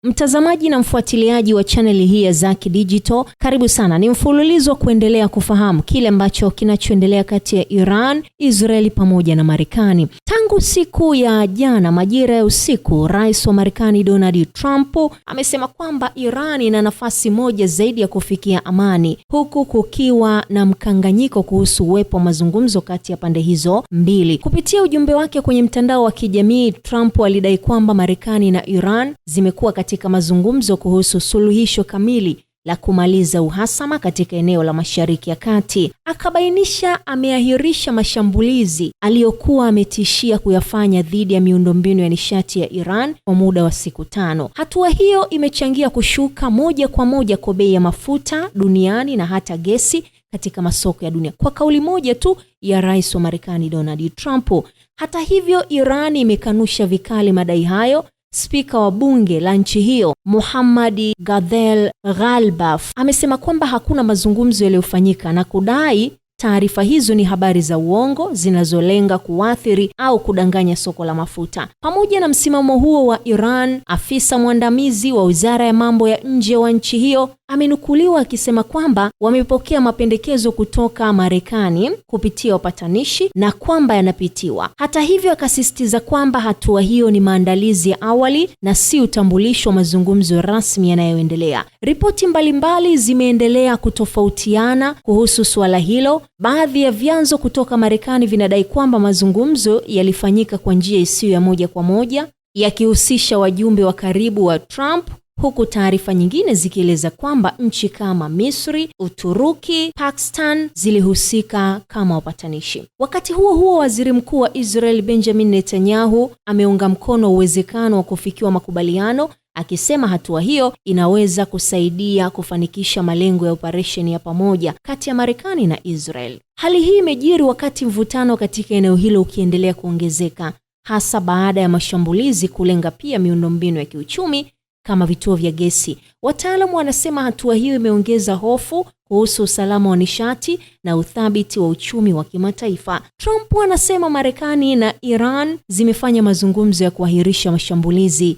Mtazamaji na mfuatiliaji wa chaneli hii ya Zaki Digital, karibu sana. Ni mfululizo kuendelea kufahamu kile ambacho kinachoendelea kati ya Iran, Israeli pamoja na Marekani. Tangu siku ya jana majira ya usiku, Rais wa Marekani Donald Trump amesema kwamba Iran ina nafasi moja zaidi ya kufikia amani, huku kukiwa na mkanganyiko kuhusu uwepo wa mazungumzo kati ya pande hizo mbili. Kupitia ujumbe wake kwenye mtandao wa kijamii, Trump alidai kwamba Marekani na Iran zimekuwa katika mazungumzo kuhusu suluhisho kamili la kumaliza uhasama katika eneo la Mashariki ya Kati. Akabainisha ameahirisha mashambulizi aliyokuwa ametishia kuyafanya dhidi ya miundombinu ya nishati ya Iran kwa muda wa siku 5. Hatua hiyo imechangia kushuka moja kwa moja kwa bei ya mafuta duniani na hata gesi katika masoko ya dunia, kwa kauli moja tu ya Rais wa Marekani Donald Trump. Hata hivyo, Iran imekanusha vikali madai hayo. Spika wa bunge la nchi hiyo Mohammad Ghazal Ghalbaf amesema kwamba hakuna mazungumzo yaliyofanyika na kudai taarifa hizo ni habari za uongo zinazolenga kuathiri au kudanganya soko la mafuta. Pamoja na msimamo huo wa Iran, afisa mwandamizi wa Wizara ya Mambo ya Nje wa nchi hiyo amenukuliwa akisema kwamba wamepokea mapendekezo kutoka Marekani kupitia wapatanishi na kwamba yanapitiwa. Hata hivyo, akasisitiza kwamba hatua hiyo ni maandalizi ya awali na si utambulisho wa mazungumzo rasmi yanayoendelea. Ripoti mbalimbali zimeendelea kutofautiana kuhusu suala hilo. Baadhi ya vyanzo kutoka Marekani vinadai kwamba mazungumzo yalifanyika kwa njia isiyo ya moja kwa moja, yakihusisha wajumbe wa karibu wa Trump, huku taarifa nyingine zikieleza kwamba nchi kama Misri, Uturuki, Pakistan zilihusika kama wapatanishi. Wakati huo huo, Waziri Mkuu wa Israel Benjamin Netanyahu ameunga mkono uwezekano wa kufikiwa makubaliano, akisema hatua hiyo inaweza kusaidia kufanikisha malengo ya operesheni ya pamoja kati ya Marekani na Israel. Hali hii imejiri wakati mvutano katika eneo hilo ukiendelea kuongezeka, hasa baada ya mashambulizi kulenga pia miundombinu ya kiuchumi kama vituo vya gesi. Wataalamu wanasema hatua hiyo imeongeza hofu kuhusu usalama wa nishati na uthabiti wa uchumi wa kimataifa. Trump anasema Marekani na Iran zimefanya mazungumzo ya kuahirisha mashambulizi